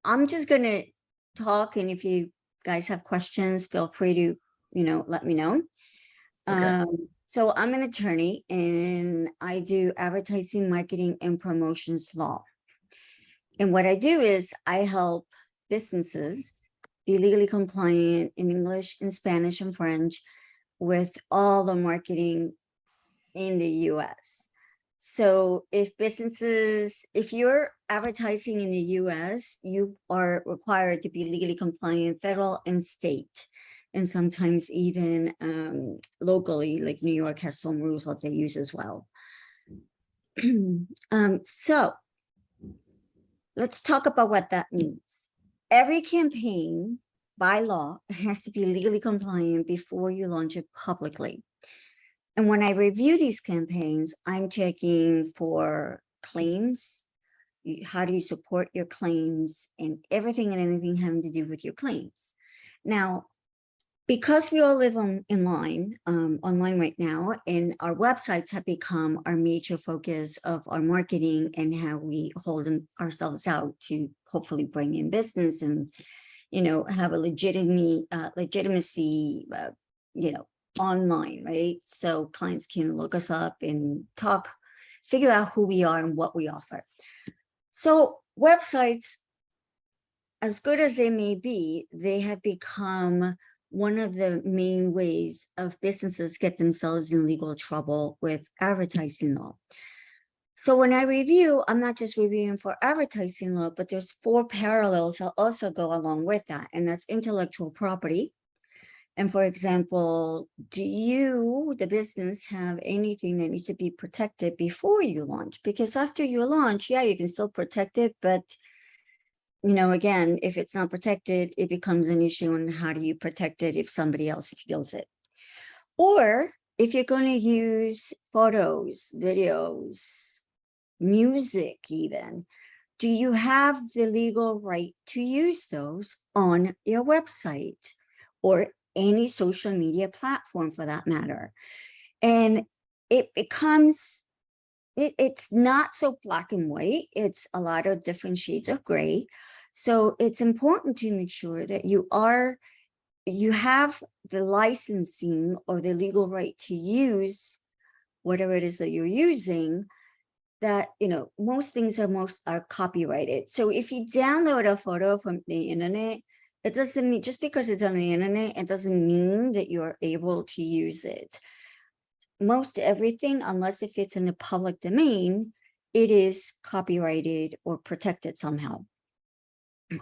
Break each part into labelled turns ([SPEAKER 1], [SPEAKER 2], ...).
[SPEAKER 1] I'm just going to talk, and if you guys have questions, feel free to, let me know.
[SPEAKER 2] Okay.
[SPEAKER 1] So I'm an attorney and I do advertising, marketing, and promotions law. And what I do is I help businesses be legally compliant in English, in Spanish, and French with all the marketing in the US. So if you're advertising in the US, you are required to be legally compliant, federal and state, and sometimes even locally, like New York has some rules that they use as well. So let's talk about what that means. Every campaign by law has to be legally compliant before you launch it publicly. And when I review these campaigns, I'm checking for claims. How do you support your claims and everything and anything having to do with your claims? Now, because we all live online right now, and our websites have become our major focus of our marketing and how we hold ourselves out to hopefully bring in business and, have a legitimacy, online, right? So clients can look us up and figure out who we are and what we offer. So websites, as good as they may be, they have become one of the main ways of businesses get themselves in legal trouble with advertising law. So when I review, I'm not just reviewing for advertising law, but there's 4 parallels that also go along with that, and that's intellectual property. And for example, do you, the business, have anything that needs to be protected before you launch? Because after you launch, yeah, you can still protect it, but again, if it's not protected, it becomes an issue on how do you protect it if somebody else steals it. Or if you're going to use photos, videos, music even, do you have the legal right to use those on your website or any social media platform for that matter? And it's not so black and white. It's a lot of different shades of gray. So it's important to make sure that you have the licensing or the legal right to use whatever it is that you're using, that, most things are copyrighted. So if you download a photo from the internet, it doesn't mean, just because it's on the internet, it doesn't mean that you're able to use it. Most everything, unless if it's in the public domain, it is copyrighted or protected somehow,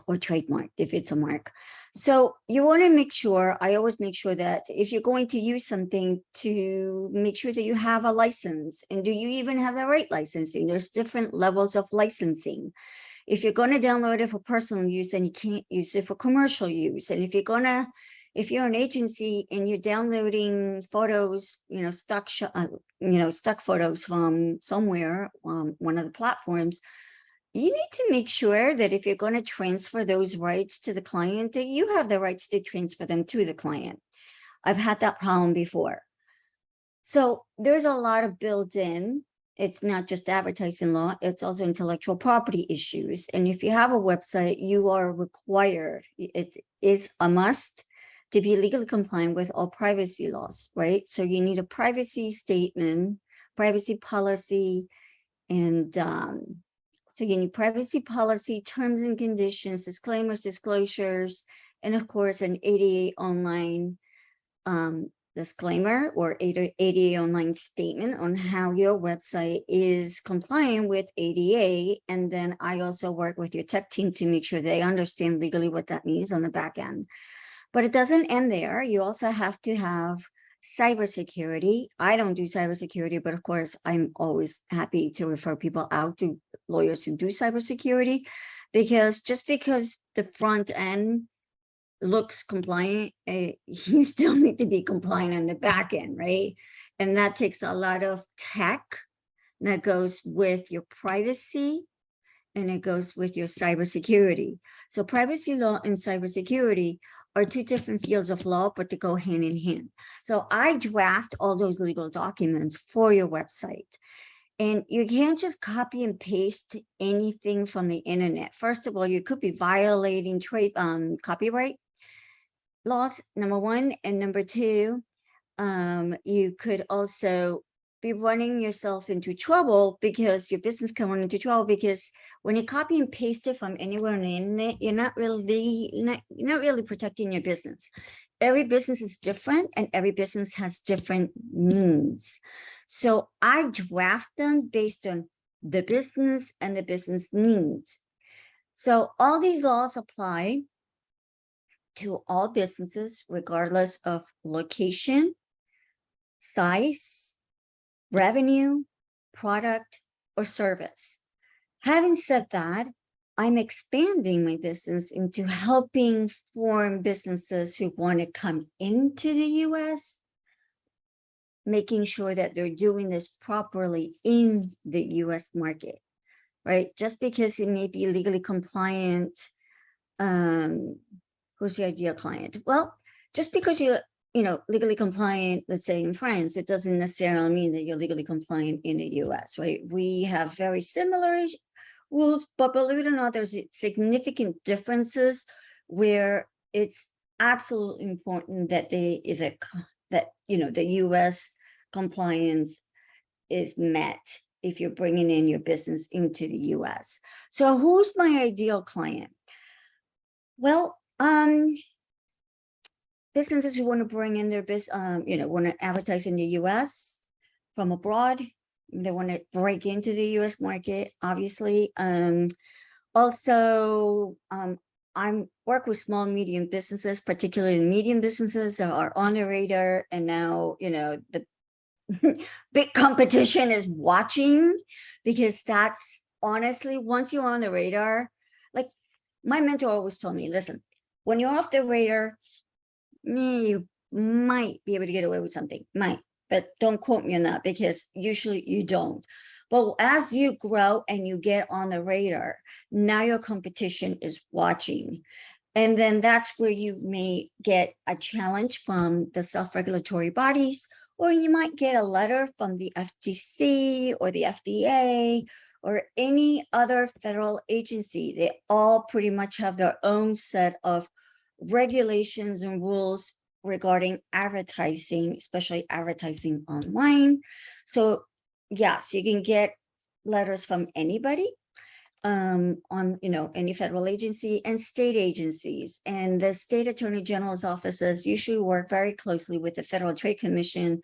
[SPEAKER 1] or trademarked if it's a mark. So you want to make sure, I always make sure that if you're going to use something, to make sure that you have a license. And do you even have the right licensing? There's different levels of licensing. If you're going to download it for personal use, then you can't use it for commercial use. And if you're an agency and you're downloading photos, stock photos from somewhere, one of the platforms, you need to make sure that if you're going to transfer those rights to the client, that you have the rights to transfer them to the client. I've had that problem before. So there's a lot of built in. It's not just advertising law, it's also intellectual property issues. And if you have a website, you are required, it is a must to be legally compliant with all privacy laws, right? So you need a privacy statement, privacy policy, and so you need privacy policy, terms and conditions, disclaimers, disclosures, and of course an ADA online disclaimer or ADA online statement on how your website is compliant with ADA. And then I also work with your tech team to make sure they understand legally what that means on the back end. But it doesn't end there. You also have to have cybersecurity. I don't do cybersecurity, but of course, I'm always happy to refer people out to lawyers who do cybersecurity, because just because the front end looks compliant, you still need to be compliant on the back end, right? And that takes a lot of tech that goes with your privacy, and it goes with your cybersecurity. So privacy law and cybersecurity are 2 different fields of law, but they go hand in hand. So I draft all those legal documents for your website. And you can't just copy and paste anything from the internet. First of all, you could be violating copyright laws, number one. And number two, you could also be running yourself into trouble because your business can run into trouble because when you copy and paste it from anywhere on the internet, you're not really protecting your business. Every business is different and every business has different needs. So I draft them based on the business and the business needs. So all these laws apply to all businesses, regardless of location, size, revenue, product, or service. Having said that, I'm expanding my business into helping foreign businesses who want to come into the US, making sure that they're doing this properly in the US market, right? Just because it may be legally compliant, who's the ideal client? Well, just because you're legally compliant, let's say in France, it doesn't necessarily mean that you're legally compliant in the US, right? We have very similar rules, but believe it or not, there's significant differences where it's absolutely important that the US compliance is met if you're bringing in your business into the US. So who's my ideal client? Well, businesses who want to bring in their business, want to advertise in the US from abroad. They want to break into the US market, obviously. Also, I work with small, medium businesses, particularly medium businesses that are on the radar. And now, the big competition is watching, because that's honestly, once you're on the radar, like my mentor always told me, listen, when you're off the radar, you might be able to get away with something, but don't quote me on that, because usually you don't. But as you grow and you get on the radar, now your competition is watching. And then that's where you may get a challenge from the self-regulatory bodies, or you might get a letter from the FTC or the FDA or any other federal agency. They all pretty much have their own set of regulations and rules regarding advertising, especially advertising online. So yes, you can get letters from anybody on any federal agency and state agencies, and the state attorney general's offices usually work very closely with the Federal Trade Commission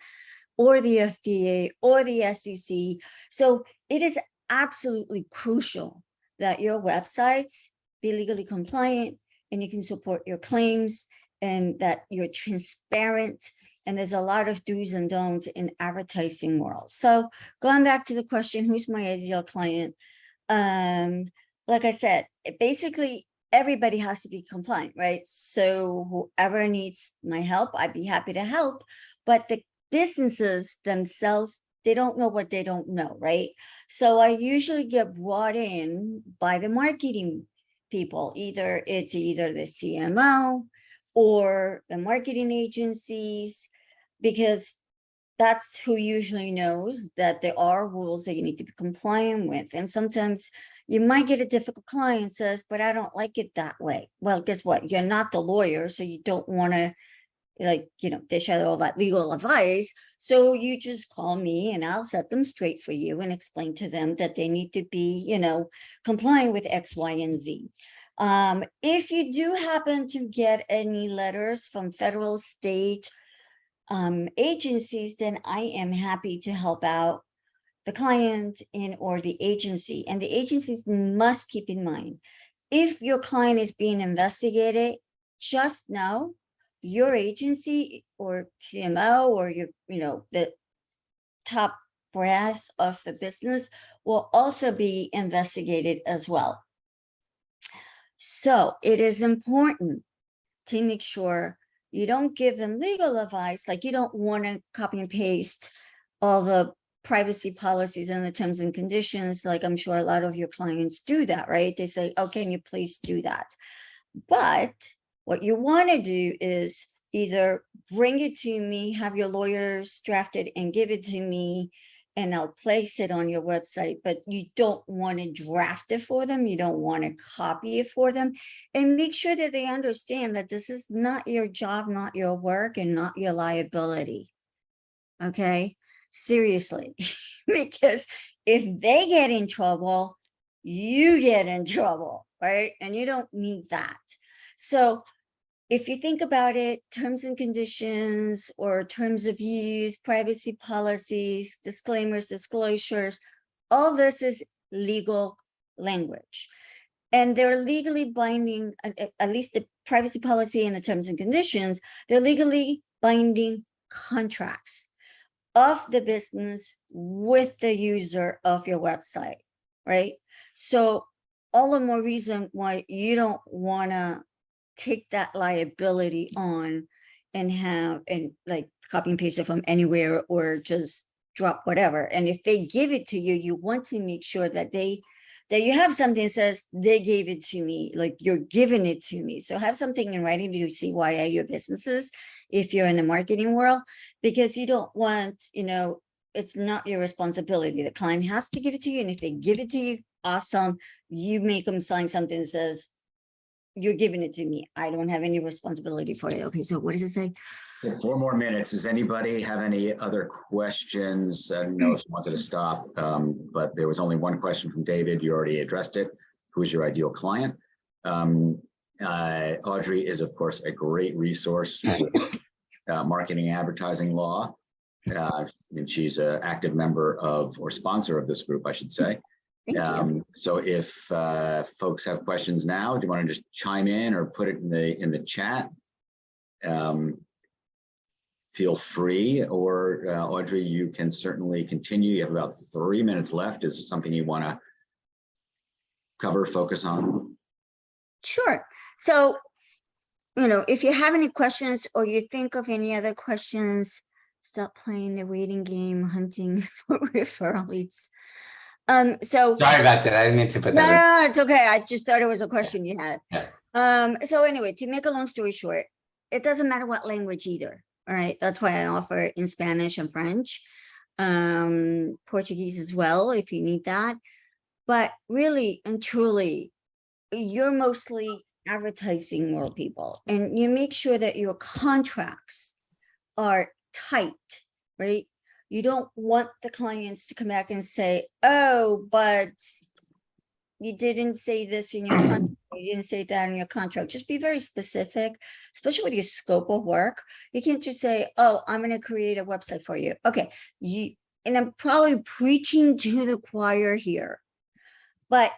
[SPEAKER 1] or the FDA or the SEC. So it is absolutely crucial that your websites be legally compliant and you can support your claims and that you're transparent. And there's a lot of do's and don'ts in advertising world. So going back to the question, who's my ideal client? Like I said, basically everybody has to be compliant, right? So whoever needs my help, I'd be happy to help. But the businesses themselves, they don't know what they don't know, right? So I usually get brought in by the marketing people. It's either the CMO or the marketing agencies, because that's who usually knows that there are rules that you need to be compliant with. And sometimes you might get a difficult client says, but I don't like it that way. Well, guess what? You're not the lawyer, so you don't want to dish out all that legal advice. So you just call me and I'll set them straight for you and explain to them that they need to be, complying with X, Y, and Z. If you do happen to get any letters from federal, state, agencies, then I am happy to help out the client or the agency. And the agencies must keep in mind, if your client is being investigated, just know your agency or CMO or the top brass of the business will also be investigated as well. So it is important to make sure you don't give them legal advice. Like, you don't want to copy and paste all the privacy policies and the terms and conditions. Like, I'm sure a lot of your clients do that, right? They say, oh, can you please do that? But what you want to do is either bring it to me, have your lawyers draft it and give it to me, and I'll place it on your website, but you don't want to draft it for them. You don't want to copy it for them, and make sure that they understand that this is not your job, not your work, and not your liability. Okay, seriously, because if they get in trouble, you get in trouble, right? And you don't need that. So if you think about it, terms and conditions or terms of use, privacy policies, disclaimers, disclosures, all this is legal language. And they're legally binding, at least the privacy policy and the terms and conditions, they're legally binding contracts of the business with the user of your website, right? So all the more reason why you don't want to take that liability on and have and like copy and paste it from anywhere or just drop whatever. And if they give it to you, you want to make sure that you have something that says they gave it to me, like you're giving it to me. So have something in writing to CYA your businesses if you're in the marketing world, because you don't want, it's not your responsibility. The client has to give it to you. And if they give it to you, awesome. You make them sign something that says, you're giving it to me. I don't have any responsibility for it. Okay, so what does it say?
[SPEAKER 2] 4 more minutes. Does anybody have any other questions? I don't know if you wanted to stop, but there was only one question from David. You already addressed it. Who is your ideal client? Audrey is, of course, a great resource for marketing advertising law. And she's an active member of, or sponsor of this group, I should say. So if folks have questions now, do you want to just chime in or put it in the chat? Feel free, or Audrey, you can certainly continue. You have about 3 minutes left. Is there something you want to cover, focus on?
[SPEAKER 1] Sure. So, if you have any questions or you think of any other questions, stop playing the waiting game, hunting for referral leads. So
[SPEAKER 3] sorry about that. I didn't mean to put that in.
[SPEAKER 1] No, it's okay. I just thought it was a question you had.
[SPEAKER 3] Yeah.
[SPEAKER 1] So anyway, to make a long story short, it doesn't matter what language either. All right. That's why I offer it in Spanish and French, Portuguese as well, if you need that. But really and truly, you're mostly advertising world people, and you make sure that your contracts are tight, right? You don't want the clients to come back and say, oh, but you didn't say this in your contract, you didn't say that in your contract. Just be very specific, especially with your scope of work. You can't just say, oh, I'm going to create a website for you. Okay, and I'm probably preaching to the choir here, but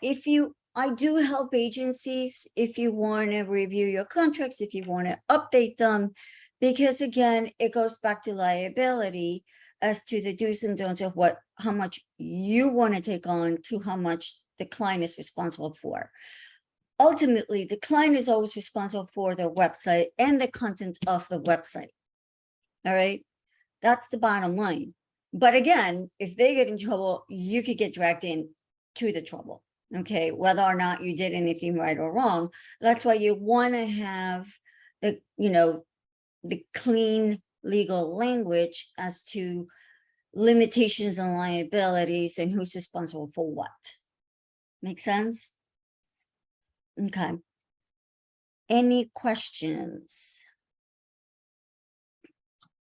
[SPEAKER 1] I do help agencies if you want to review your contracts, if you want to update them, because again, it goes back to liability as to the do's and don'ts of how much you want to take on to how much the client is responsible for. Ultimately, the client is always responsible for their website and the content of the website. All right. That's the bottom line. But again, if they get in trouble, you could get dragged into the trouble. Okay. Whether or not you did anything right or wrong. That's why you want to have the clean legal language as to limitations and liabilities and who's responsible for what. Make sense? Okay. Any questions?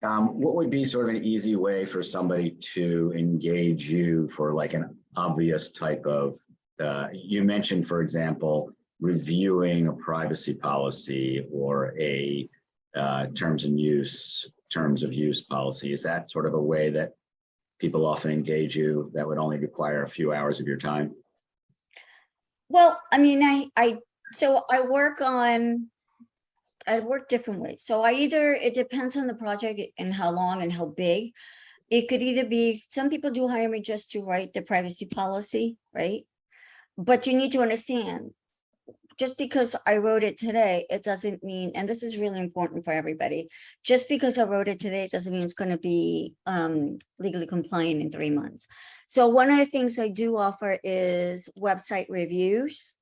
[SPEAKER 2] What would be sort of an easy way for somebody to engage you for like an obvious type of, you mentioned, for example, reviewing a privacy policy or a terms of use policy. Is that sort of a way that people often engage you that would only require a few hours of your time?
[SPEAKER 1] Well, I mean, I work different ways. So it depends on the project and how long and how big. It could either be, some people do hire me just to write the privacy policy, right? But you need to understand, just because I wrote it today, it doesn't mean, and this is really important for everybody, just because I wrote it today, it doesn't mean it's going to be legally compliant in 3 months. So one of the things I do offer is website reviews,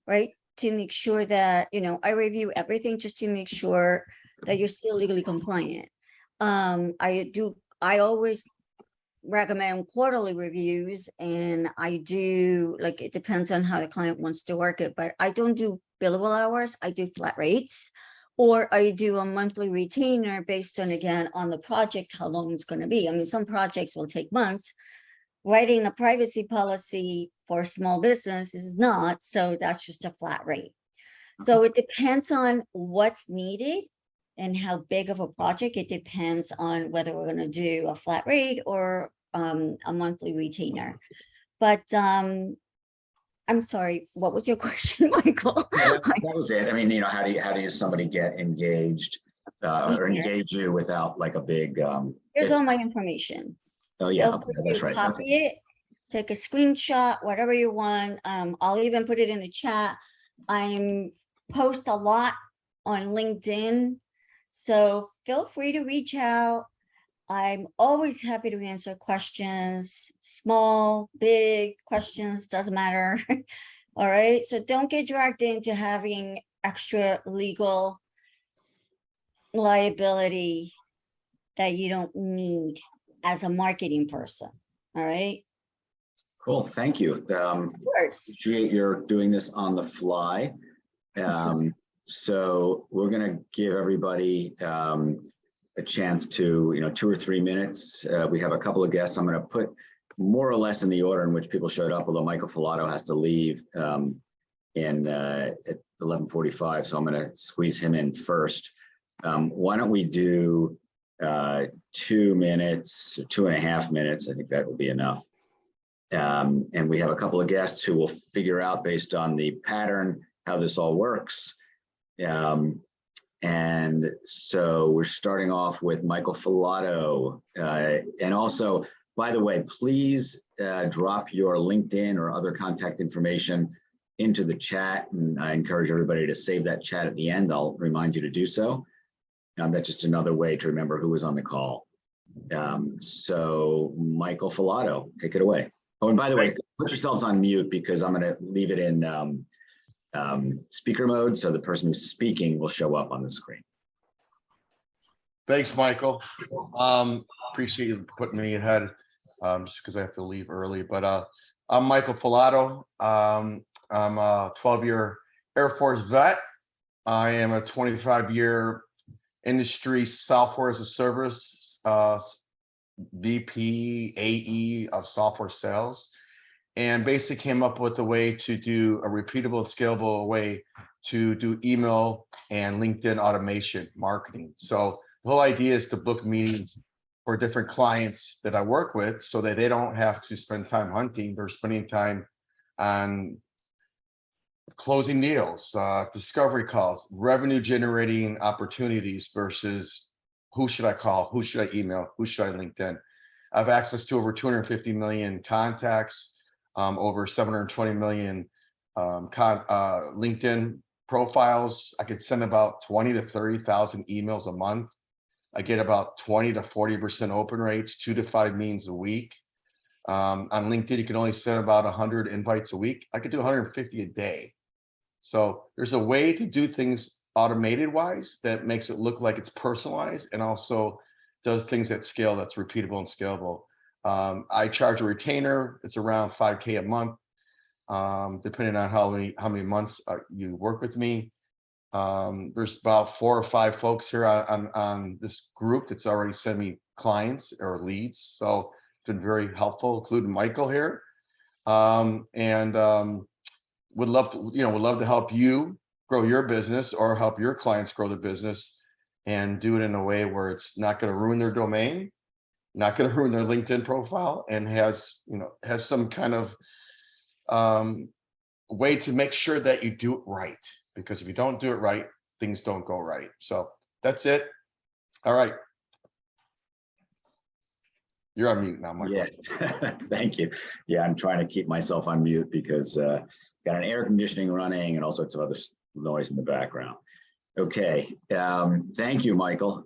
[SPEAKER 1] right? To make sure that, I review everything just to make sure that you're still legally compliant. I always recommend quarterly reviews, and I do, like, it depends on how the client wants to work it, but I don't do billable hours, I do flat rates. Or I do a monthly retainer based on, again, on the project, how long it's gonna be. I mean, some projects will take months. Writing a privacy policy for a small business is not, so that's just a flat rate. So it depends on what's needed and how big of a project. It depends on whether we're gonna do a flat rate or a monthly retainer. But I'm sorry, what was your question, Michael?
[SPEAKER 2] That was it. I mean, you know, how do you somebody get engaged or
[SPEAKER 1] Yeah.
[SPEAKER 2] engage you without like a big
[SPEAKER 1] Here's
[SPEAKER 2] it's-
[SPEAKER 1] all my information.
[SPEAKER 2] oh yeah,
[SPEAKER 1] Feel
[SPEAKER 2] okay,
[SPEAKER 1] free
[SPEAKER 2] that's
[SPEAKER 1] to
[SPEAKER 2] right.
[SPEAKER 1] copy
[SPEAKER 2] Okay.
[SPEAKER 1] it, take a screenshot, whatever you want. I'll even put it in the chat. I'm post a lot on LinkedIn, so feel free to reach out. I'm always happy to answer questions, small, big questions, doesn't matter. All right, so don't get dragged into having extra legal liability that you don't need as a marketing person. All right.
[SPEAKER 2] Cool. Thank you.
[SPEAKER 1] Of course.
[SPEAKER 2] Appreciate your doing this on the fly. So we're gonna give everybody a chance to, you know, 2 or 3 minutes. We have a couple of guests. I'm gonna put more or less in the order in which people showed up, although Michael Fulato has to leave at 11:45, so I'm gonna squeeze him in first. Why don't we do 2 minutes, 2.5 minutes? I think that will be enough. And we have a couple of guests who will figure out based on the pattern how this all works. And so we're starting off with Michael Fulato. And also, by the way, please drop your LinkedIn or other contact information into the chat. And I encourage everybody to save that chat at the end. I'll remind you to do so. That's just another way to remember who was on the call. So Michael Fulato, take it away. Oh, and by the way, put yourselves on mute because I'm going to leave it in speaker mode, so the person who's speaking will show up on the screen.
[SPEAKER 4] Thanks, Michael. Appreciate you putting me ahead just because I have to leave early. But I'm Michael Fulato. I'm a 12-year Air Force vet. I am a 25-year industry software as a service VP AE of software sales, and basically came up with a way to do a repeatable and scalable way to do email and LinkedIn automation marketing. So the whole idea is to book meetings for different clients that I work with so that they don't have to spend time hunting. They're spending time on closing deals, discovery calls, revenue generating opportunities versus who should I call, who should I email, who should I LinkedIn. I have access to over 250 million contacts, over 720 million LinkedIn profiles. I could send about 20 to 30,000 emails a month. I get about 20 to 40% open rates, 2 to 5 meetings a week. On LinkedIn, you can only send about 100 invites a week. I could do 150 a day. So there's a way to do things automated wise that makes it look like it's personalized and also does things at scale that's repeatable and scalable. I charge a retainer. It's around $5K a month, depending on how many months you work with me. There's about 4 or 5 folks here on this group that's already sent me clients or leads. So it's been very helpful, including Michael here. Would love to help you grow your business or help your clients grow the business and do it in a way where it's not going to ruin their domain, not going to ruin their LinkedIn profile, and has some kind of way to make sure that you do it right. Because if you don't do it right, things don't go right. So that's it. All right. You're on mute now, Michael.
[SPEAKER 2] Yeah, thank you. Yeah, I'm trying to keep myself on mute because got an air conditioning running and all sorts of other noise in the background. Okay, thank you, Michael.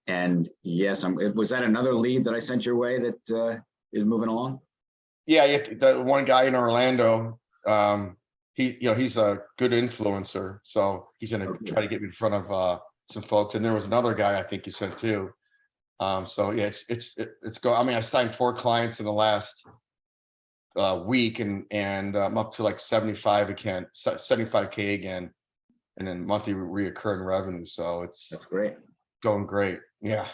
[SPEAKER 2] And yes, was that another lead that I sent your way that is moving along?
[SPEAKER 4] Yeah, the one guy in Orlando, he's a good influencer, so he's gonna try to get me in front of some folks. And there was another guy I think you sent too. So yeah, it's go. I mean, I signed 4 clients in the last week, and I'm up to like 75K again, and then monthly reoccurring revenue. So
[SPEAKER 2] That's great.
[SPEAKER 4] going great. Yeah,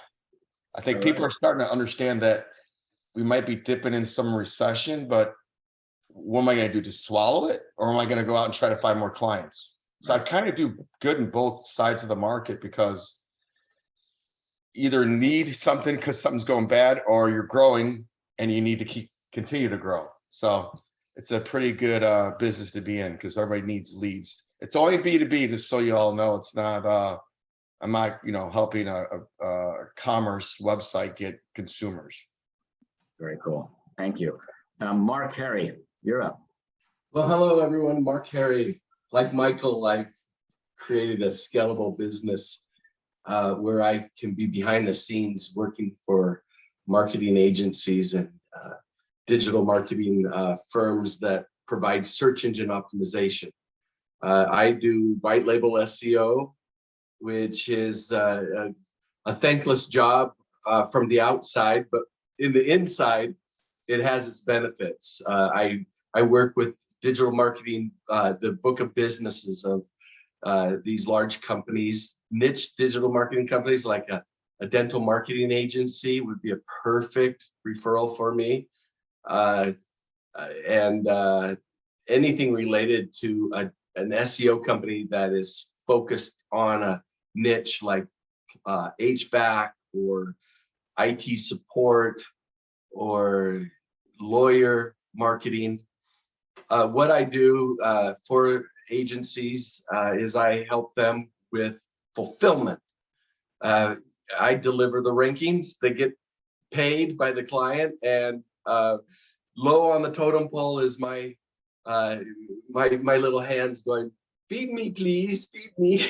[SPEAKER 4] I think
[SPEAKER 2] All
[SPEAKER 4] people
[SPEAKER 2] right.
[SPEAKER 4] are starting to understand that we might be dipping in some recession, but what am I going to do? Just swallow it, or am I going to go out and try to find more clients? So I kind of do good in both sides of the market, because either need something because something's going bad, or you're growing and you need to continue to grow. So it's a pretty good business to be in, because everybody needs leads. It's only B2B, just so you all know. It's not I'm not, helping a commerce website get consumers.
[SPEAKER 2] Very cool. Thank you. Mark Harry, you're up.
[SPEAKER 5] Well, hello, everyone. Mark Harry. Like Michael, I've created a scalable business where I can be behind the scenes working for marketing agencies and digital marketing firms that provide search engine optimization. I do white label SEO, which is a thankless job from the outside, but in the inside, it has its benefits. I work with digital marketing, the book of businesses of these large companies, niche digital marketing companies, like a dental marketing agency would be a perfect referral for me. And anything related to an SEO company that is focused on a niche like HVAC or IT support or lawyer marketing. What I do for agencies is I help them with fulfillment. I deliver the rankings, they get paid by the client, and low on the totem pole is my little hands going, feed me, please, feed me.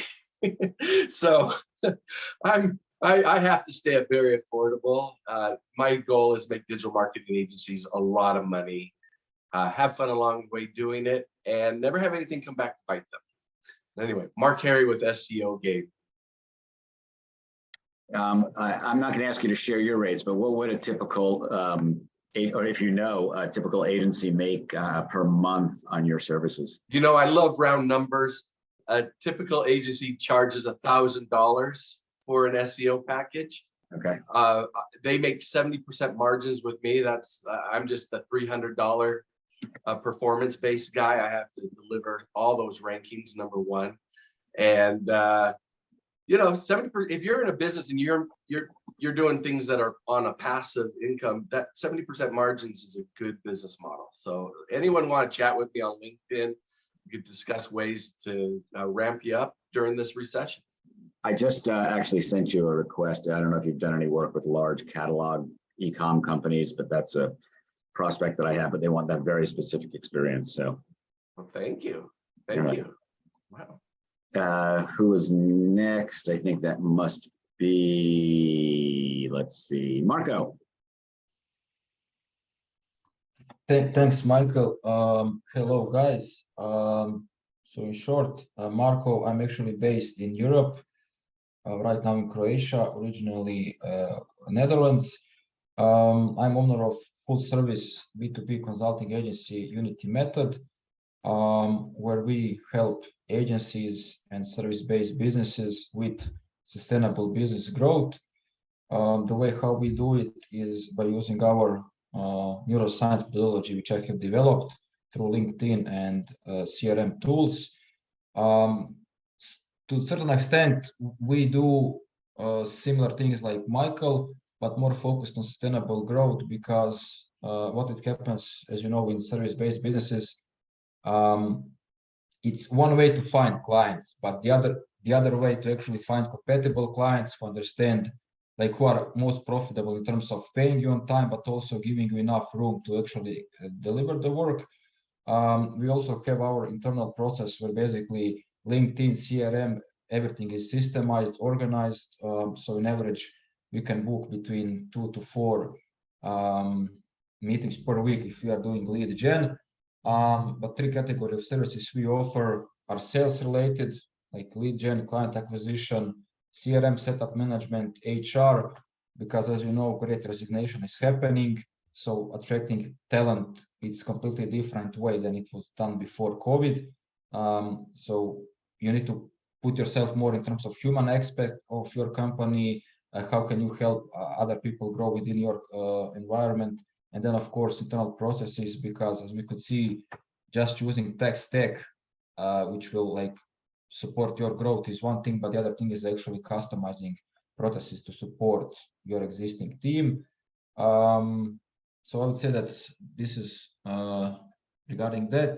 [SPEAKER 5] So I have to stay very affordable. My goal is to make digital marketing agencies a lot of money, have fun along the way doing it, and never have anything come back to bite them. Anyway, Mark Harry with SEO Game.
[SPEAKER 2] I'm not going to ask you to share your rates, but what would a typical, or if you know, a typical agency make per month on your services?
[SPEAKER 5] I love round numbers. A typical agency charges $1,000 for an SEO package.
[SPEAKER 2] Okay.
[SPEAKER 5] They make 70% margins with me. That's I'm just the $300 performance-based guy. I have to deliver all those rankings, number one. And 70%, if you're in a business and you're doing things that are on a passive income, that 70% margins is a good business model. So anyone want to chat with me on LinkedIn, we could discuss ways to ramp you up during this recession.
[SPEAKER 2] I just actually sent you a request. I don't know if you've done any work with large catalog e-com companies, but that's a prospect that I have, but they want that very specific experience. So
[SPEAKER 5] well, thank you. Thank you. Wow.
[SPEAKER 2] Who is next? I think that must be, let's see, Marco.
[SPEAKER 6] Thanks, Michael. Hello, guys. So in short, Marco, I'm actually based in Europe, right now in Croatia, originally Netherlands. I'm owner of full service B2B consulting agency Unity Method, where we help agencies and service-based businesses with sustainable business growth. The way how we do it is by using our neuroscience methodology, which I have developed through LinkedIn and CRM tools. To a certain extent, we do similar things like Michael, but more focused on sustainable growth, because what it happens, as you know, in service-based businesses, it's one way to find clients, but the other way to actually find compatible clients who understand, like, who are most profitable in terms of paying you on time, but also giving you enough room to actually deliver the work. We also have our internal process where basically LinkedIn, CRM, everything is systemized, organized. So on average, we can book between 2 to 4 meetings per week if we are doing lead gen. But 3 categories of services we offer are sales related, like lead gen, client acquisition, CRM setup management, HR, because as you know, great resignation is happening. So attracting talent, it's completely different way than it was done before COVID. So you need to put yourself more in terms of human aspect of your company. How can you help other people grow within your environment? And then, of course, internal processes, because as we could see, just using tech stack, which will like support your growth is one thing, but the other thing is actually customizing processes to support your existing team. So I would say that this is regarding that.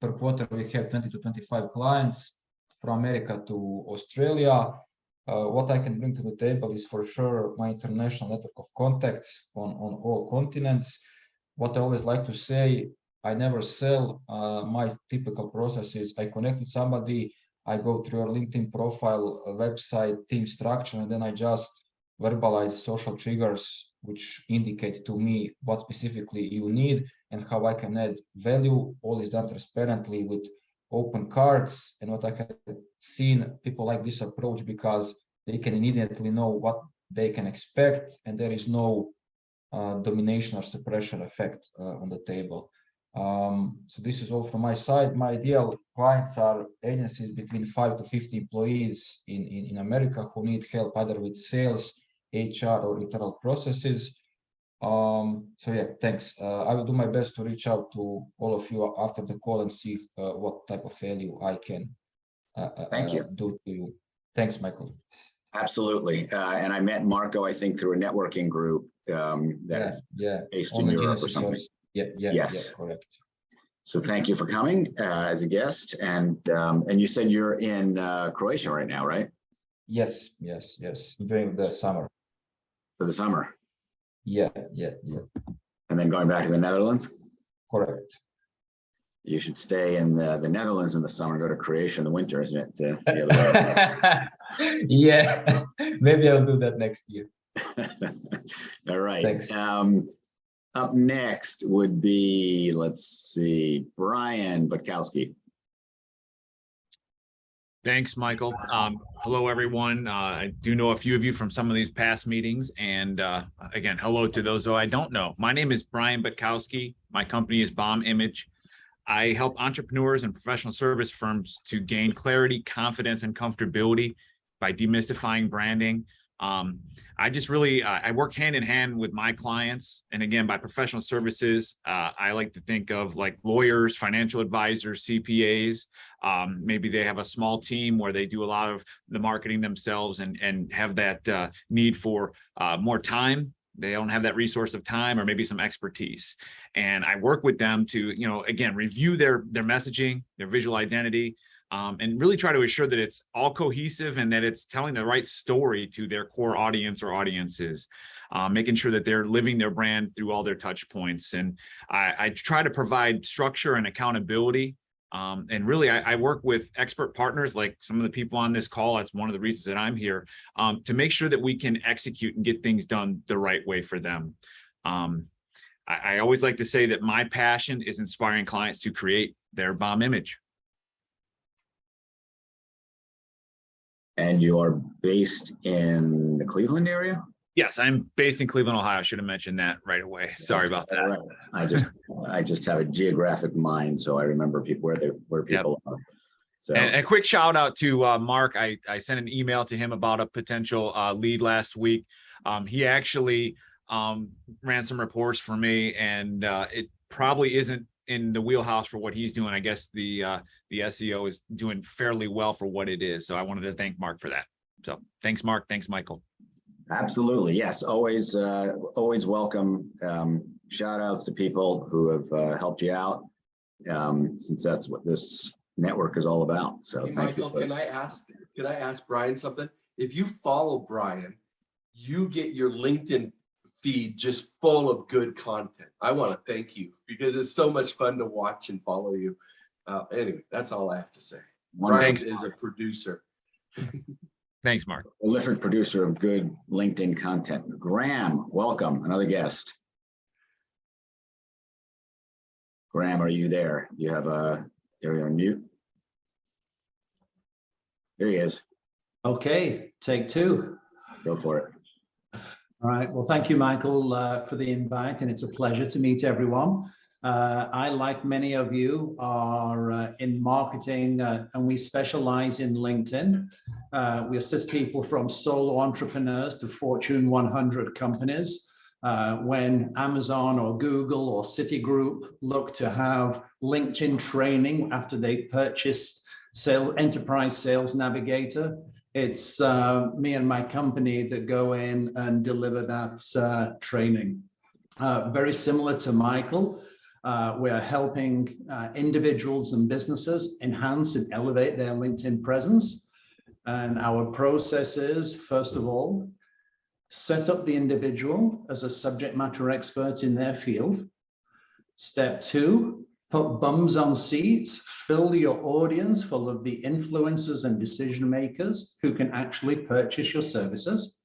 [SPEAKER 6] Per quarter, we have 20 to 25 clients from America to Australia. What I can bring to the table is for sure my international network of contacts on all continents. What I always like to say, I never sell. My typical process is I connect with somebody, I go through your LinkedIn profile, website, team structure, and then I just verbalize social triggers which indicate to me what specifically you need and how I can add value. All is done transparently with open cards. And what I have seen, people like this approach because they can immediately know what they can expect, and there is no domination or suppression effect on the table. So this is all from my side. My ideal clients are agencies between 5 to 50 employees in America who need help either with sales, HR, or internal processes. So yeah, thanks. I will do my best to reach out to all of you after the call and see what type of value I can
[SPEAKER 2] Thank you.
[SPEAKER 6] do to you. Thanks, Michael.
[SPEAKER 2] Absolutely. And I met Marco, I think, through a networking group that is based in Europe or something. Yes.
[SPEAKER 6] Correct.
[SPEAKER 2] So thank you for coming as a guest. And you said you're in Croatia right now, right?
[SPEAKER 6] Yes. During the summer.
[SPEAKER 2] For the summer.
[SPEAKER 6] Yeah.
[SPEAKER 2] And then going back to the Netherlands?
[SPEAKER 6] Correct.
[SPEAKER 2] You should stay in the Netherlands in the summer, go to Croatia in the winter, isn't it? The other way.
[SPEAKER 6] Yeah, maybe I'll do that next year.
[SPEAKER 2] All right.
[SPEAKER 6] Thanks.
[SPEAKER 2] Up next would be, let's see, Brian Butkowski.
[SPEAKER 7] Thanks, Michael. Hello, everyone. I do know a few of you from some of these past meetings. And again, hello to those who I don't know. My name is Brian Butkowski. My company is Bomb Image. I help entrepreneurs and professional service firms to gain clarity, confidence, and comfortability by demystifying branding. I just really, I work hand in hand with my clients. And again, by professional services, I like to think of like lawyers, financial advisors, CPAs. Maybe they have a small team where they do a lot of the marketing themselves and have that need for more time. They don't have that resource of time or maybe some expertise. And I work with them to, again, review their messaging, their visual identity, and really try to assure that it's all cohesive and that it's telling the right story to their core audience or audiences, making sure that they're living their brand through all their touch points. And I try to provide structure and accountability. And really, I work with expert partners like some of the people on this call. That's one of the reasons that I'm here, to make sure that we can execute and get things done the right way for them. I always like to say that my passion is inspiring clients to create their bomb image.
[SPEAKER 2] And you are based in the Cleveland area?
[SPEAKER 7] Yes, I'm based in Cleveland, Ohio. I should have mentioned that right away. Sorry about that.
[SPEAKER 2] Right. I just have a geographic mind, so I remember people where people are. So
[SPEAKER 7] and a quick shout out to Mark. I sent an email to him about a potential lead last week. He actually ran some reports for me, and it probably isn't in the wheelhouse for what he's doing. I guess the SEO is doing fairly well for what it is. So I wanted to thank Mark for that. So thanks, Mark. Thanks, Michael.
[SPEAKER 2] Absolutely. Yes. Always welcome. Shout outs to people who have helped you out, since that's what this network is all about. So
[SPEAKER 5] Hey,
[SPEAKER 2] thank
[SPEAKER 5] Michael,
[SPEAKER 2] you.
[SPEAKER 5] can I ask Brian something? If you follow Brian, you get your LinkedIn feed just full of good content. I want to thank you because it's so much fun to watch and follow you. Anyway, that's all I have to say. Brian is a producer.
[SPEAKER 7] Thanks, Mark.
[SPEAKER 2] Prolific producer of good LinkedIn content. Graham, welcome, another guest. Graham, are you there? You have you're on mute. There he is.
[SPEAKER 8] Okay, take two.
[SPEAKER 2] Go for it.
[SPEAKER 8] All right. Well, thank you, Michael, for the invite, and it's a pleasure to meet everyone. I, like many of you, are in marketing, and we specialize in LinkedIn. We assist people from solo entrepreneurs to Fortune 100 companies. When Amazon or Google or Citigroup look to have LinkedIn training after they purchased Enterprise Sales Navigator, it's me and my company that go in and deliver that training. Very similar to Michael, we're helping individuals and businesses enhance and elevate their LinkedIn presence. And our process is, first of all, set up the individual as a subject matter expert in their field. Step two, put bums on seats, fill your audience full of the influencers and decision makers who can actually purchase your services.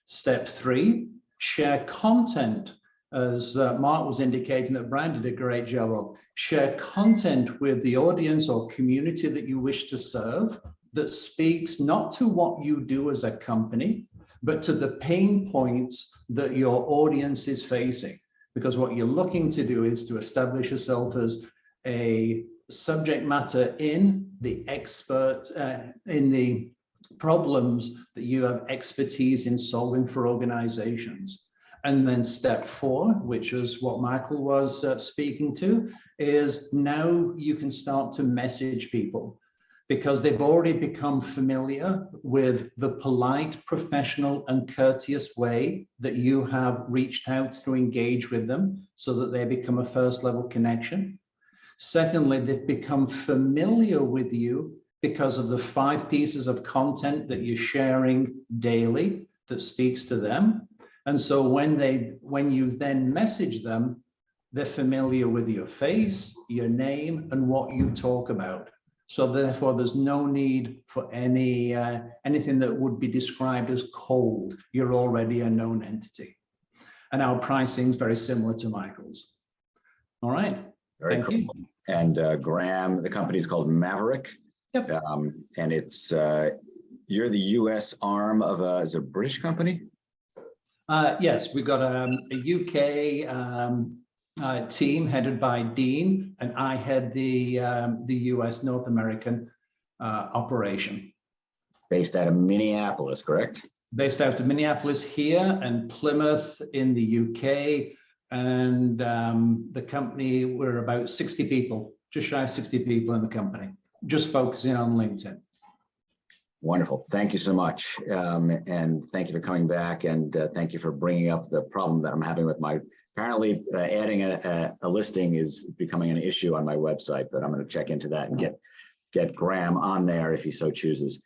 [SPEAKER 8] Step three, share content, as Mark was indicating that Brian did a great job of. Share content with the audience or community that you wish to serve that speaks not to what you do as a company, but to the pain points that your audience is facing. Because what you're looking to do is to establish yourself as a subject matter in the expert, in the problems that you have expertise in solving for organizations. And then step four, which is what Michael was speaking to, is now you can start to message people because they've already become familiar with the polite, professional, and courteous way that you have reached out to engage with them so that they become a first level connection. Secondly, they've become familiar with you because of the 5 pieces of content that you're sharing daily that speaks to them. And so when you then message them, they're familiar with your face, your name, and what you talk about. So therefore, there's no need for anything that would be described as cold. You're already a known entity. And our pricing is very similar to Michael's. All right.
[SPEAKER 2] Very
[SPEAKER 8] Thank you.
[SPEAKER 2] And Graham, the company is called Maverick.
[SPEAKER 8] Yep.
[SPEAKER 2] And it's, you're the US arm of is it a British company?
[SPEAKER 8] Yes, we've got a UK team headed by Dean, and I head the US North American operation.
[SPEAKER 2] Based out of Minneapolis, correct?
[SPEAKER 8] Based out of Minneapolis here and Plymouth in the UK. And the company, we're about 60 people, just shy of 60 people in the company, just focusing on LinkedIn.
[SPEAKER 2] Wonderful. Thank you so much. And thank you for coming back. And thank you for bringing up the problem that I'm having with my, apparently adding a listing is becoming an issue on my website, but I'm going to check into that and get Graham on there if he so chooses.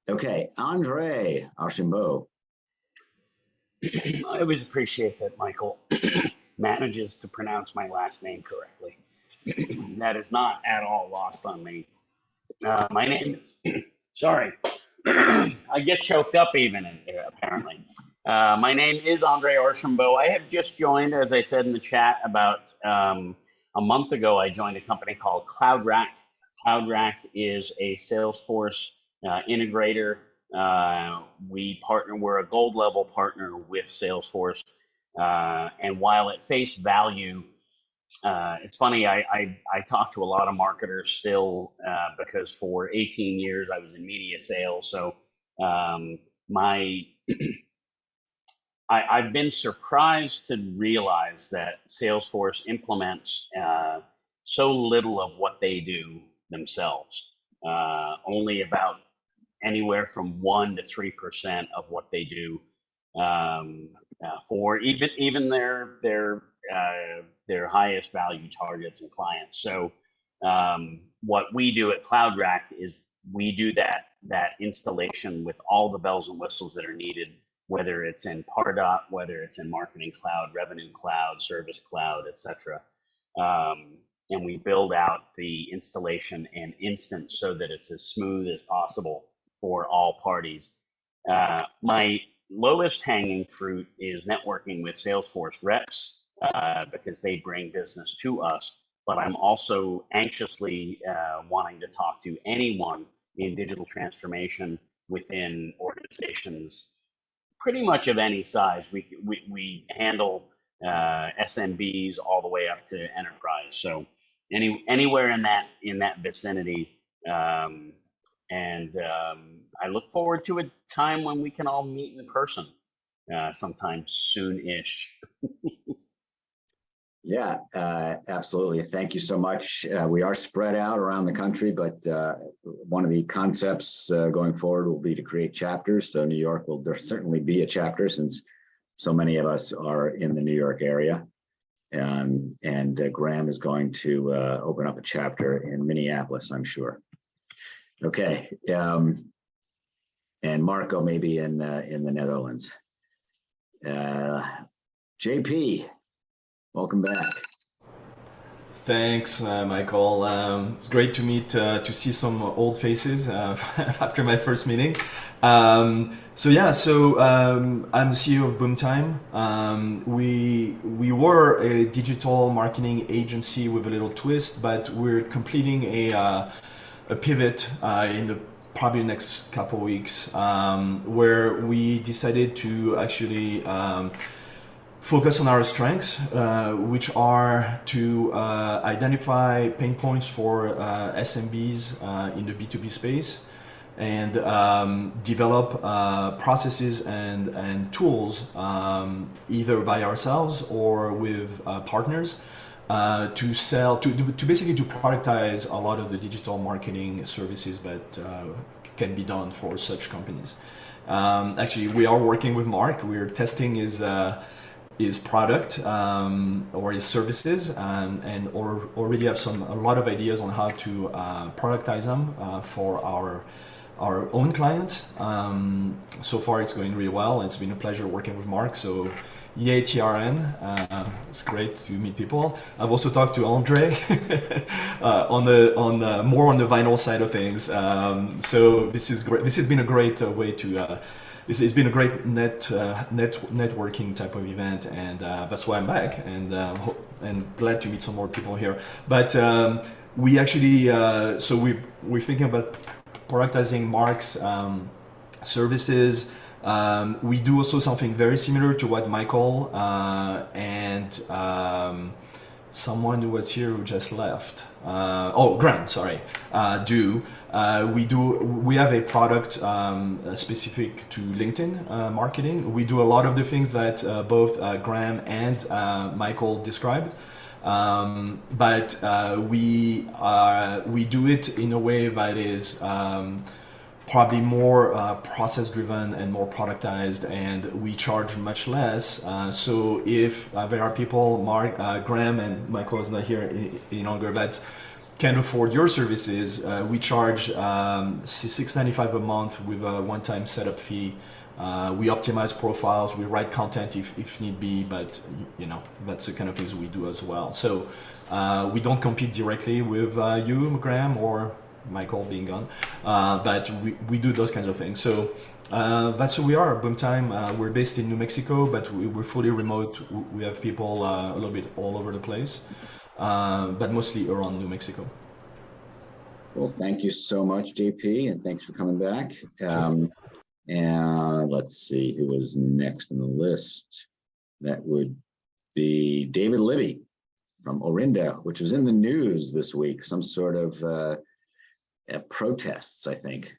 [SPEAKER 2] Okay, Andre Archambault.
[SPEAKER 9] I always appreciate that Michael manages to pronounce my last name correctly. That is not at all lost on me. My name is, sorry, I get choked up even, apparently. My name is Andre Archambault. I have just joined, as I said in the chat, about a month ago, I joined a company called CloudRack. CloudRack is a Salesforce integrator. We're a gold level partner with Salesforce. And while at face value, it's funny, I talk to a lot of marketers still because for 18 years I was in media sales. So I've been surprised to realize that Salesforce implements so little of what they do themselves. Only about anywhere from 1% to 3% of what they do for even their highest value targets and clients. So what we do at CloudRack is we do that installation with all the bells and whistles that are needed, whether it's in Pardot, whether it's in Marketing Cloud, Revenue Cloud, Service Cloud, etc. And we build out the installation and instance so that it's as smooth as possible for all parties. My lowest hanging fruit is networking with Salesforce reps because they bring business to us, but I'm also anxiously wanting to talk to anyone in digital transformation within organizations pretty much of any size. We handle SMBs all the way up to enterprise. So anywhere in that vicinity. I look forward to a time when we can all meet in person sometime soon-ish.
[SPEAKER 2] Yeah, absolutely. Thank you so much. We are spread out around the country, but one of the concepts going forward will be to create chapters. So New York will there certainly be a chapter since so many of us are in the New York area. And Graham is going to open up a chapter in Minneapolis, I'm sure. Okay. And Marco maybe in the Netherlands. JP. Welcome back.
[SPEAKER 10] Thanks, Michael. It's great to meet, to see some old faces after my first meeting. I'm the CEO of Boomtime. We were a digital marketing agency with a little twist, but we're completing a pivot in the probably the next couple of weeks, where we decided to actually focus on our strengths, which are to identify pain points for SMBs in the B2B space, and develop processes and tools either by ourselves or with partners to sell, to basically to productize a lot of the digital marketing services that can be done for such companies. Actually, we are working with Mark. We're testing his product or his services, and already have a lot of ideas on how to productize them for our own clients. So far it's going really well. It's been a pleasure working with Mark, so yay TRN. It's great to meet people. I've also talked to Andre on more on the vinyl side of things. So this is great. This has been a great way to it's been a great networking type of event, and that's why I'm back, and glad to meet some more people here. But we actually, so we're thinking about productizing Mark's services. We do also something very similar to what Michael and someone who was here who just left. Graham, sorry, do. We have a product specific to LinkedIn marketing. We do a lot of the things that both Graham and Michael described, but we do it in a way that is probably more process driven and more productized, and we charge much less. So if there are people, Graham and Michael is not here any longer, that can afford your services, we charge $6.95 a month with a one-time setup fee. We optimize profiles, we write content if need be, but that's the kind of things we do as well. So we don't compete directly with you, Graham, or Michael being gone, but we do those kinds of things. So that's who we are, Boomtime. We're based in New Mexico, but we're fully remote. We have people a little bit all over the place, but mostly around New Mexico.
[SPEAKER 2] Well, thank you so much, JP, and thanks for coming back. And let's see who was next on the list. That would be David Libby from Orinda, which was in the news this week. Some sort of protests, I think.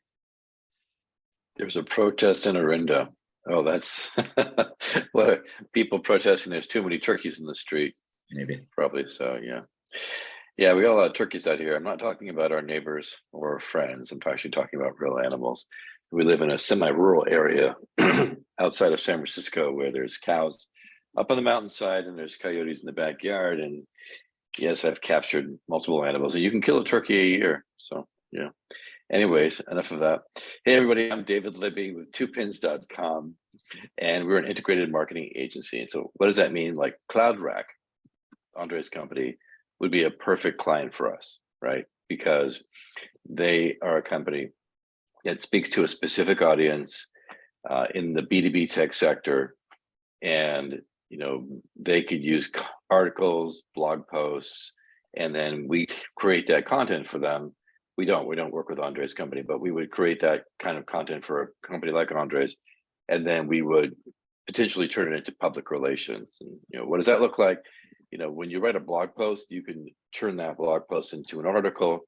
[SPEAKER 11] There's a protest in Orinda. Oh, that's what people protesting. There's too many turkeys in the street.
[SPEAKER 2] Maybe.
[SPEAKER 11] Probably so, yeah. Yeah, we got a lot of turkeys out here. I'm not talking about our neighbors or friends. I'm actually talking about real animals. We live in a semi-rural area outside of San Francisco where there's cows up on the mountainside and there's coyotes in the backyard. And yes, I've captured multiple animals, and you can kill a turkey a year. So, yeah. Anyways, enough of that. Hey, everybody, I'm David Libby with twopins.com, and we're an integrated marketing agency. And so what does that mean? Like CloudRack, Andre's company, would be a perfect client for us, right? Because they are a company that speaks to a specific audience in the B2B tech sector. And, they could use articles, blog posts, and then we create that content for them. We don't work with Andre's company, but we would create that kind of content for a company like Andre's and then we would potentially turn it into public relations. And what does that look like? When you write a blog post, you can turn that blog post into an article,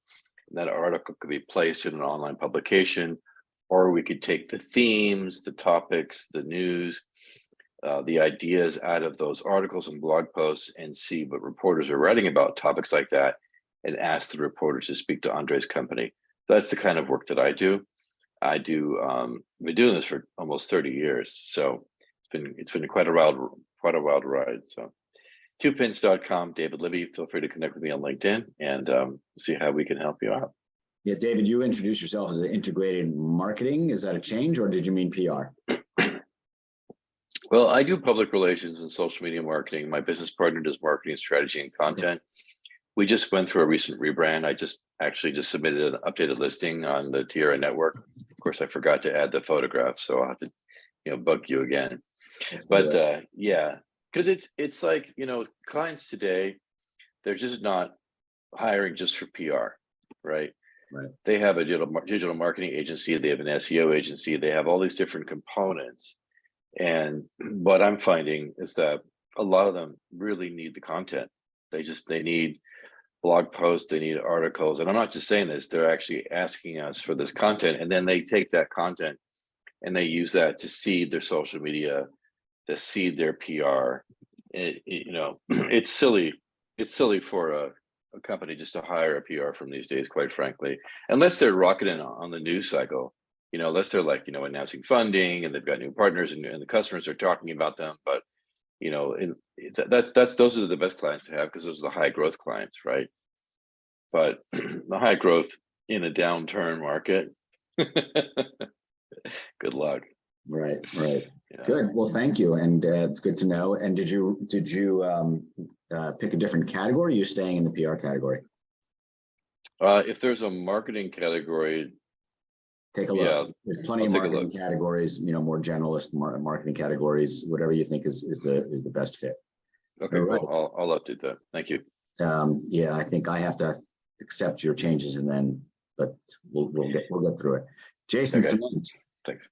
[SPEAKER 11] and that article could be placed in an online publication, or we could take the themes, the topics, the news, the ideas out of those articles and blog posts and see what reporters are writing about topics like that and ask the reporters to speak to Andre's company. That's the kind of work that I do. I've been doing this for almost 30 years. So it's been quite a wild ride. So 2pins.com, David Libby, feel free to connect with me on LinkedIn and see how we can help you out.
[SPEAKER 2] Yeah, David, you introduced yourself as an integrated marketing. Is that a change or did you mean PR?
[SPEAKER 11] Well, I do public relations and social media marketing. My business partner does marketing strategy and content. We just went through a recent rebrand. I just submitted an updated listing on the TRN network. Of course, I forgot to add the photograph, so I'll have to bug you again. But yeah, because it's like, clients today, they're just not hiring just for PR, right?
[SPEAKER 2] Right.
[SPEAKER 11] They have a digital marketing agency, they have an SEO agency, they have all these different components. And what I'm finding is that a lot of them really need the content. They need blog posts, they need articles. And I'm not just saying this, they're actually asking us for this content. And then they take that content and they use that to seed their social media, to seed their PR. It's silly. It's silly for a company just to hire a PR firm these days, quite frankly, unless they're rocketing on the news cycle. Unless they're like, announcing funding and they've got new partners and the customers are talking about them. But, those are the best clients to have because those are the high growth clients, right? But the high growth in a downturn market, good luck.
[SPEAKER 2] Right. Good. Well, thank you. And it's good to know. And did you pick a different category? You're staying in the PR category?
[SPEAKER 11] If there's a marketing category,
[SPEAKER 2] take a look.
[SPEAKER 11] Yeah,
[SPEAKER 2] There's plenty of marketing categories, more generalist marketing categories, whatever you think is the best fit.
[SPEAKER 11] Okay,
[SPEAKER 2] right.
[SPEAKER 11] Well, I'll update that. Thank you.
[SPEAKER 2] Yeah, I think I have to accept your changes but we'll get through it. Jason,
[SPEAKER 11] Okay.
[SPEAKER 2] Cement.
[SPEAKER 11] Thanks.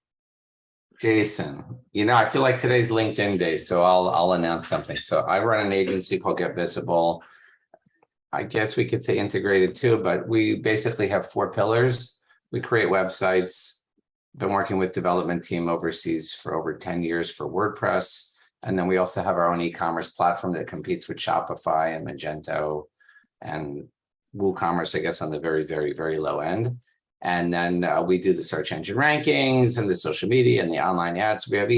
[SPEAKER 3] Jason, I feel like today's LinkedIn day, so I'll announce something. So I run an agency called Get Visible. I guess we could say integrated too, but we basically have 4 pillars. We create websites. Been working with development team overseas for over 10 years for WordPress. And then we also have our own e-commerce platform that competes with Shopify and Magento and WooCommerce, I guess, on the very, very, very low end. And then we do the search engine rankings and the social media and the online ads. We have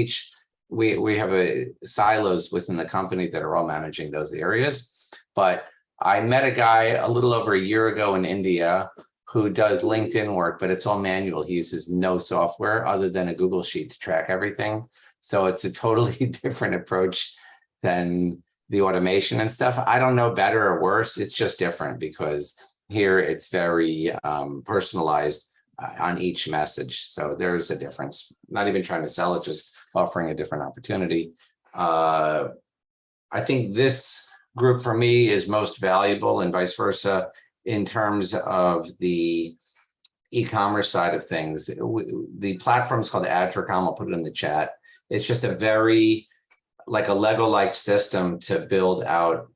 [SPEAKER 3] we have silos within the company that are all managing those areas. But I met a guy a little over a year ago in India who does LinkedIn work, but it's all manual. He uses no software other than a Google Sheet to track everything. So it's a totally different approach than the automation and stuff. I don't know better or worse. It's just different because here it's very personalized on each message. So there's a difference. Not even trying to sell it, just offering a different opportunity. I think this group for me is most valuable and vice versa in terms of the e-commerce side of things. The platform is called Adtricom. I'll put it in the chat. It's just a very like a Lego-like system to build out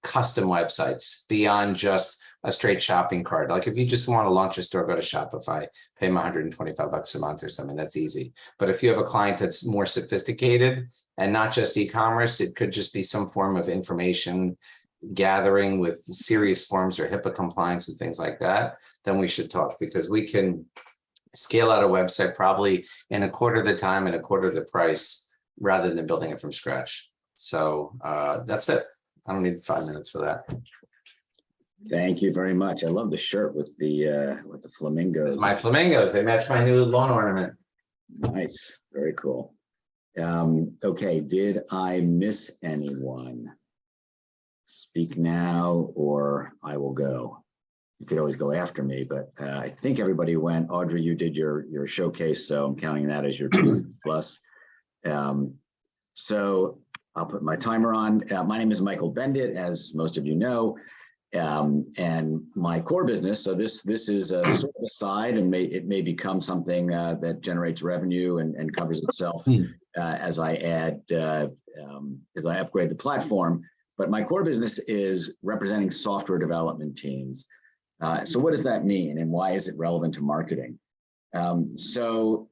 [SPEAKER 3] custom websites beyond just a straight shopping cart. Like if you just want to launch a store, go to Shopify, pay them $125 a month or something, that's easy. But if you have a client that's more sophisticated and not just e-commerce, it could just be some form of information gathering with serious forms or HIPAA compliance and things like that, then we should talk, because we can scale out a website probably in a quarter the time and a quarter the price rather than building it from scratch. So that's it. I don't need 5 minutes for that.
[SPEAKER 2] Thank you very much. I love the shirt with the flamingos.
[SPEAKER 3] It's my flamingos. They match my new lawn ornament.
[SPEAKER 2] Nice. Very cool. Okay. Did I miss anyone? Speak now or I will go. You could always go after me, but I think everybody went. Audrey, you did your showcase, so I'm counting that as your 2 plus. So I'll put my timer on. My name is Michael Bendit, as most of you know, And my core business, so this is a sort of a side, and it may become something that generates revenue and covers itself as I add, as I upgrade the platform. But my core business is representing software development teams. So what does that mean, and why is it relevant to marketing? So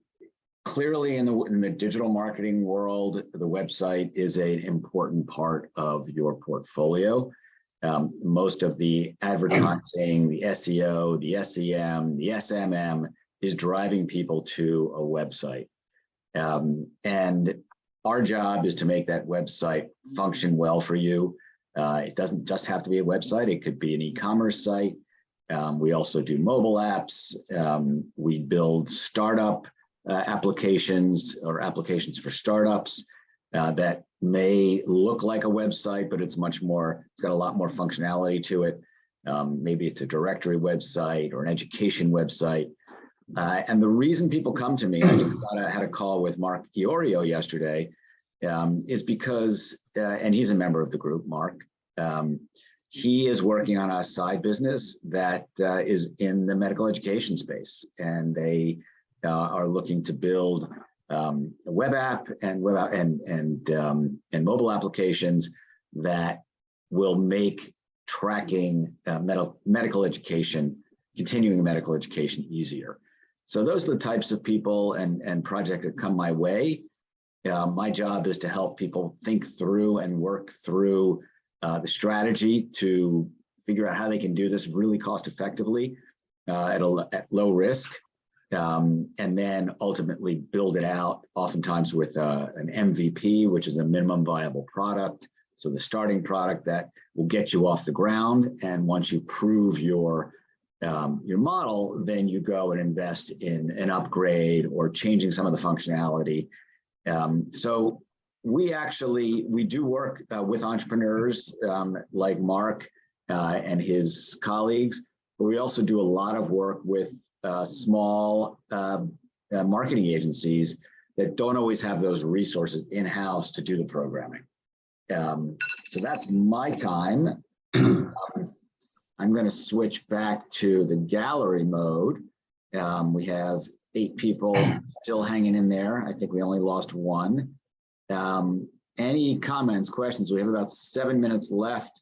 [SPEAKER 2] clearly in the digital marketing world, the website is an important part of your portfolio. Most of the advertising, the SEO, the SEM, the SMM is driving people to a website. And our job is to make that website function well for you. It doesn't just have to be a website. It could be an e-commerce site. We also do mobile apps. We build startup applications or applications for startups that may look like a website, but it's much more, it's got a lot more functionality to it. Maybe it's a directory website or an education website. And the reason people come to me, I had a call with Mark Iorio yesterday, is because, and he's a member of the group, Mark, he is working on a side business that is in the medical education space, and they are looking to build a web app and mobile applications that will make tracking medical education, continuing medical education easier. So those are the types of people and projects that come my way. My job is to help people think through and work through the strategy to figure out how they can do this really cost effectively at low risk. And then ultimately build it out, oftentimes with an MVP, which is a minimum viable product. So the starting product that will get you off the ground. And once you prove your model, then you go and invest in an upgrade or changing some of the functionality. So we do work with entrepreneurs like Mark and his colleagues, but we also do a lot of work with small marketing agencies that don't always have those resources in-house to do the programming. So that's my time. I'm going to switch back to the gallery mode. We have 8 people still hanging in there. I think we only lost 1. Any comments, questions? We have about 7 minutes left.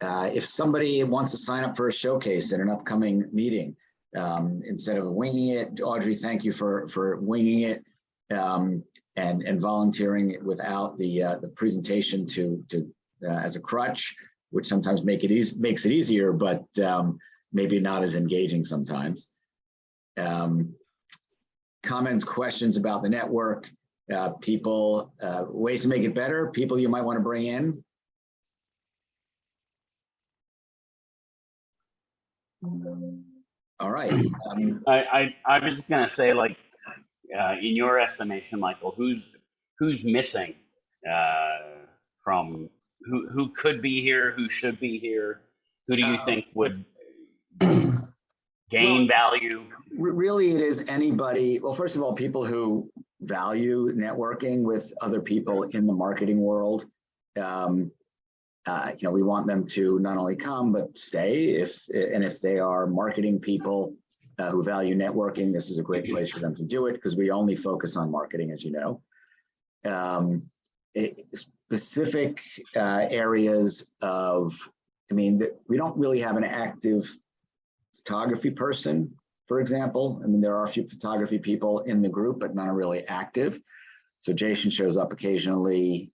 [SPEAKER 2] If somebody wants to sign up for a showcase at an upcoming meeting, instead of winging it, Audrey, thank you for winging it and volunteering it without the presentation to as a crutch, which sometimes makes it easier, but maybe not as engaging sometimes. Comments, questions about the network, people, ways to make it better, people you might want to bring in. All right.
[SPEAKER 9] I was just gonna say, like, in your estimation, Michael, who's missing from who could be here, who should be here, who do you think would gain value?
[SPEAKER 2] Really, it is anybody. Well, first of all, people who value networking with other people in the marketing world. We want them to not only come but stay. If they are marketing people who value networking, this is a great place for them to do it, because we only focus on marketing, as you know. Specific areas of, we don't really have an active photography person, for example. There are a few photography people in the group, but none are really active. So Jason shows up occasionally.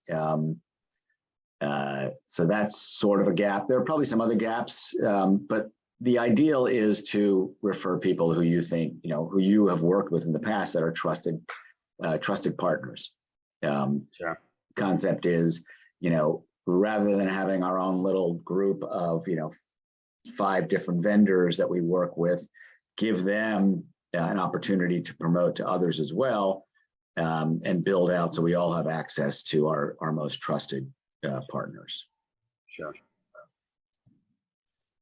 [SPEAKER 2] So that's sort of a gap. There are probably some other gaps, but the ideal is to refer people who you think, who you have worked with in the past that are trusted partners.
[SPEAKER 9] Sure.
[SPEAKER 2] Concept is, rather than having our own little group of, 5 different vendors that we work with, give them an opportunity to promote to others as well, and build out so we all have access to our most trusted partners.
[SPEAKER 9] Sure.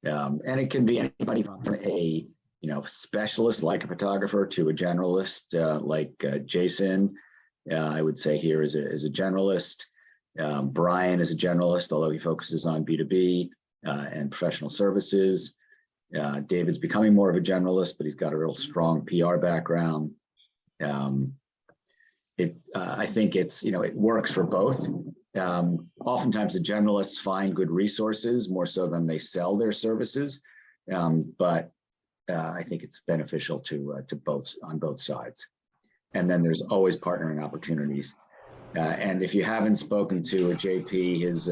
[SPEAKER 2] And it can be anybody from a specialist like a photographer to a generalist like Jason. I would say here is a generalist. Brian is a generalist, although he focuses on B2B. and professional services. David's becoming more of a generalist, but he's got a real strong PR background. I think it's, it works for both. Oftentimes the generalists find good resources more so than they sell their services. But I think it's beneficial to both on both sides. And then there's always partnering opportunities. And if you haven't spoken to a JP, his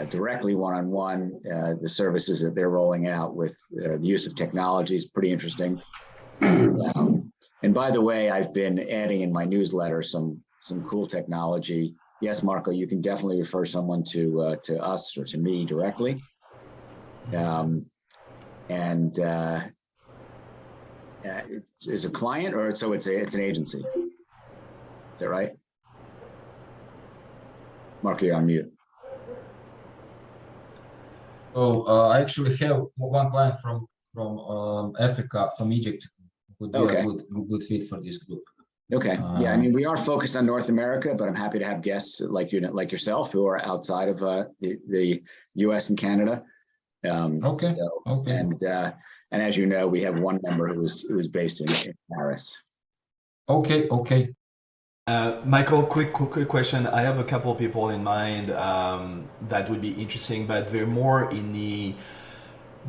[SPEAKER 2] directly one-on-one, the services that they're rolling out with the use of technology is pretty interesting. And by the way, I've been adding in my newsletter some cool technology. Yes, Marco, you can definitely refer someone to us or to me directly. It's a client, or so it's an agency. Is that right? Marco, you're on mute.
[SPEAKER 6] So I actually have one client from Africa, from Egypt, would be a good fit for this group.
[SPEAKER 2] Okay. Yeah, I mean, we are focused on North America, but I'm happy to have guests like yourself who are outside of the U.S. and Canada.
[SPEAKER 6] Okay.
[SPEAKER 2] And as you know, we have one member who's based in Paris.
[SPEAKER 6] Okay.
[SPEAKER 10] Michael, quick question. I have a couple of people in mind that would be interesting, but they're more in the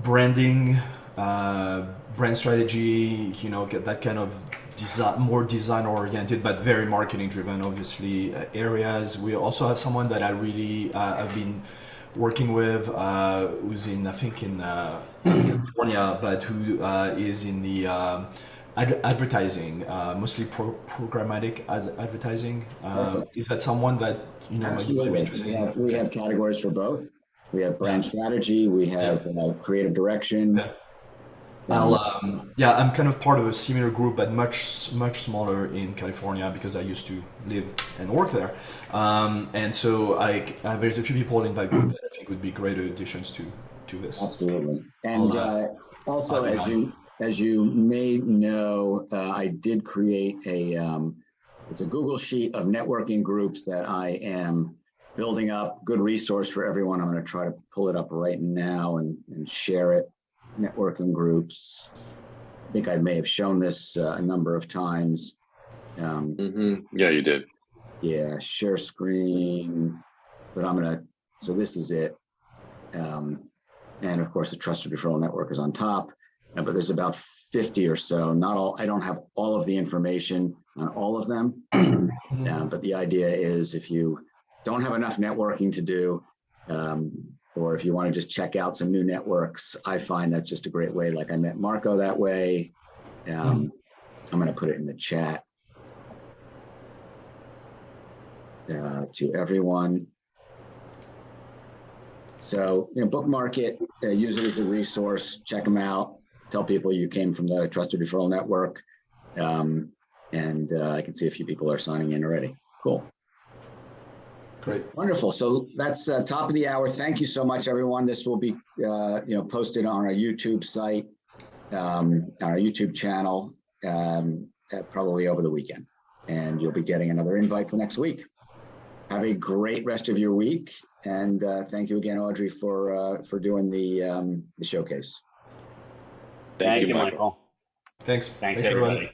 [SPEAKER 10] branding, brand strategy, that kind of more design oriented, but very marketing driven, obviously, areas. We also have someone that I really have been working with, who's in California, but who is in the advertising, mostly programmatic advertising. Is that someone that
[SPEAKER 2] Absolutely. We have categories for both. We have brand strategy. We have creative direction.
[SPEAKER 10] I'm kind of part of a similar group, but much smaller in California because I used to live and work there. And so there's a few people in that group that I think would be great additions to this.
[SPEAKER 2] Absolutely. And also, as you may know, I did create it's a Google sheet of networking groups that I am building up. Good resource for everyone. I'm going to try to pull it up right now and share it. Networking groups. I think I may have shown this a number of times.
[SPEAKER 11] Yeah, you did.
[SPEAKER 2] Yeah, share screen. But so this is it. And of course, the Trusted Referral Network is on top. But there's about 50 or so. Not all. I don't have all of the information on all of them. But the idea is, if you don't have enough networking to do, or if you want to just check out some new networks, I find that's just a great way. Like I met Marco that way. I'm going to put it in the chat to everyone. So, bookmark it, use it as a resource, check them out, tell people you came from the Trusted Referral Network. And I can see a few people are signing in already. Cool.
[SPEAKER 10] Great.
[SPEAKER 2] Wonderful. So that's top of the hour. Thank you so much, everyone. This will be, posted on our YouTube site, our YouTube channel, probably over the weekend. And you'll be getting another invite for next week. Have a great rest of your week. And thank you again, Audrey, for doing the showcase.
[SPEAKER 9] Thank you, Michael.
[SPEAKER 10] Thanks.
[SPEAKER 9] Thanks, everybody.